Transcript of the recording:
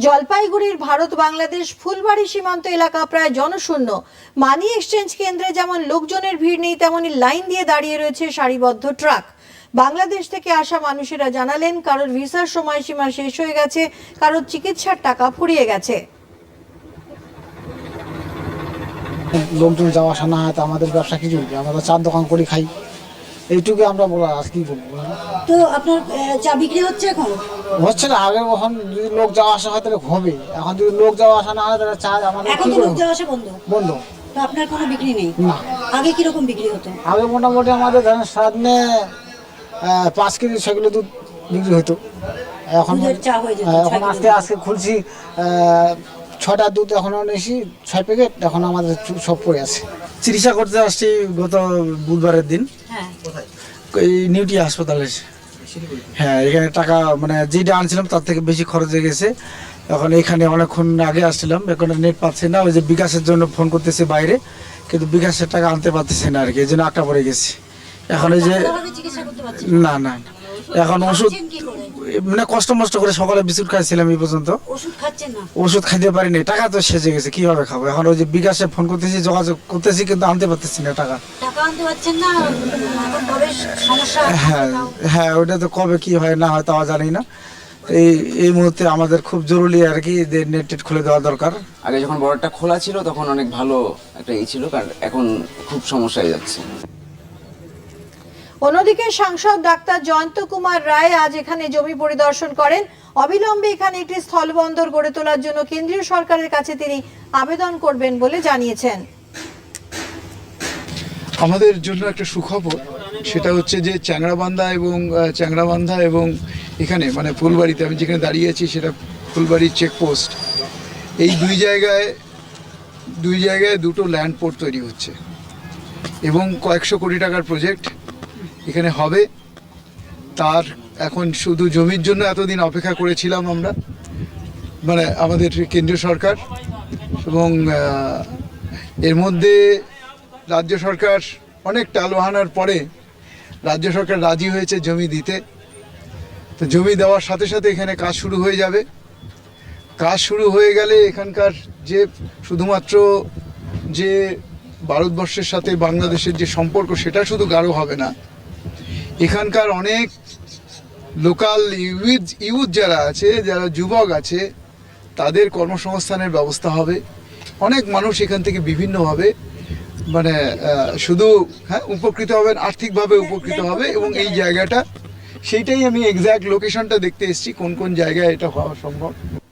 জলপাইগুড়ির ভারত বাংলাদেশ ফুলবাড়ি সীমান্ত এলাকা প্রায় জনশূন্য। মানি এক্সচেঞ্জ কেন্দ্রে যেমন লোকজনের ভিড় নেই, তেমনি লাইন দিয়ে দাঁড়িয়ে রয়েছে সারিবদ্ধ ট্রাক। বাংলাদেশ থেকে আসা মানুষেরা জানালেন, কারোর ভিসার সময়সীমা শেষ হয়ে গেছে, কারোর চিকিৎসার টাকা ফুরিয়ে গেছে। লোকজন যাওয়া আসা না হয় তো আমাদের ব্যবসা কি চলবে? আমরা তো চার দোকান করে খাই, এইটুকু আমরা বলা আর কি বলবো। তো আপনার চা বিক্রি হচ্ছে এখন? হচ্ছে না, আগে কখন যদি লোক যাওয়া আসা হয় তাহলে হবে, এখন যদি লোক যাওয়া আসা না হয় তাহলে চা আমাদের এখন তো লোক যাওয়া আসা বন্ধ। বন্ধ। তো আপনার কোনো বিক্রি নেই? না। আগে কিরকম বিক্রি হতো? আগে মোটামুটি আমাদের ধরেন সারাদিনে 5 কেজি 6 কিলো দুধ বিক্রি হতো। এখন দুধের চা হয়ে যেত। এখন আজকে খুলছি 6টা দুধ, এখন এনেছি 6 প্যাকেট, এখন আমাদের সব পড়ে আছে। চিকিৎসা করতে আসছি গত বুধবারের দিন, হ্যাঁ। এই নিউটি হাসপাতালে। হ্যাঁ, এখানে টাকা মানে যেটা আনছিলাম তার থেকে বেশি খরচ হয়ে গেছে। এখন এখানে অনেকক্ষণ আগে আসছিলাম, এখন নেট পাচ্ছি না, ওই যে বিকাশের জন্য ফোন করতেছে বাইরে, কিন্তু বিকাশের টাকা আনতে পারতেছে না আর কি, এই জন্য আটটা পড়ে গেছি। এখন এই যে চিকিৎসা করতে পারছেন না না এখন ওষুধ কি করে? মানে কষ্ট করে সকালে বিস্কুট খাইছিলাম, এই পর্যন্ত ওষুধ খাচ্ছেন না? ওষুধ খাইতে পারিনি, টাকা তো শেষে গেছে, কিভাবে খাবো? এখন ওই যে বিকাশে ফোন করতেছি, যোগাযোগ করতেছি, কিন্তু আনতে পারতেছি না টাকা। টাকা আনতে পারছেন না, এখন কবে সমস্যা? হ্যাঁ হ্যাঁ, ওইটা তো কবে কি হয় না হয় তাও জানি না। এই মুহূর্তে আমাদের খুব জরুরি আর কি, নেট টেট খুলে দেওয়া দরকার। আগে যখন বর্ডারটা খোলা ছিল তখন অনেক ভালো একটা ছিল, কারণ এখন খুব সমস্যা হয়ে যাচ্ছে। অন্যদিকে সাংসদ ডাক্তার জয়ন্ত কুমার রায় আজ এখানে জমি পরিদর্শন করেন। অবিলম্বে এখানে একটি স্থলবন্দর গড়ে তোলার জন্য কেন্দ্রীয় সরকারের কাছে তিনি আবেদন করবেন বলে জানিয়েছেন। আমাদের জন্য একটা সুখবর, সেটা হচ্ছে যে চ্যাংড়াবান্ধা এবং এখানে মানে ফুলবাড়িতে আমি যেখানে দাঁড়িয়ে আছি সেটা ফুলবাড়ি চেকপোস্ট, এই দুই জায়গায় দুটো ল্যান্ড পোর্ট তৈরি হচ্ছে এবং কয়েকশো কোটি টাকার প্রজেক্ট এখানে হবে। তার এখন শুধু জমির জন্য এতদিন অপেক্ষা করেছিলাম আমরা, মানে আমাদের কেন্দ্রীয় সরকার, এবং এর মধ্যে রাজ্য সরকার অনেক টালবাহানার পরে রাজ্য সরকার রাজি হয়েছে জমি দিতে। তো জমি দেওয়ার সাথে সাথে এখানে কাজ শুরু হয়ে যাবে। কাজ শুরু হয়ে গেলে এখানকার যে শুধুমাত্র যে ভারতবর্ষের সাথে বাংলাদেশের যে সম্পর্ক, সেটা শুধু গাঢ় হবে না, এখানকার অনেক লোকাল ইউথ যারা আছে, যারা যুবক আছে, তাদের কর্মসংস্থানের ব্যবস্থা হবে। অনেক মানুষ এখান থেকে বিভিন্নভাবে মানে শুধু উপকৃত হবেন, আর্থিকভাবে উপকৃত হবে। এবং এই জায়গাটা, সেইটাই আমি এক্স্যাক্ট লোকেশনটা দেখতে এসেছি, কোন কোন জায়গায় এটা হওয়া সম্ভব।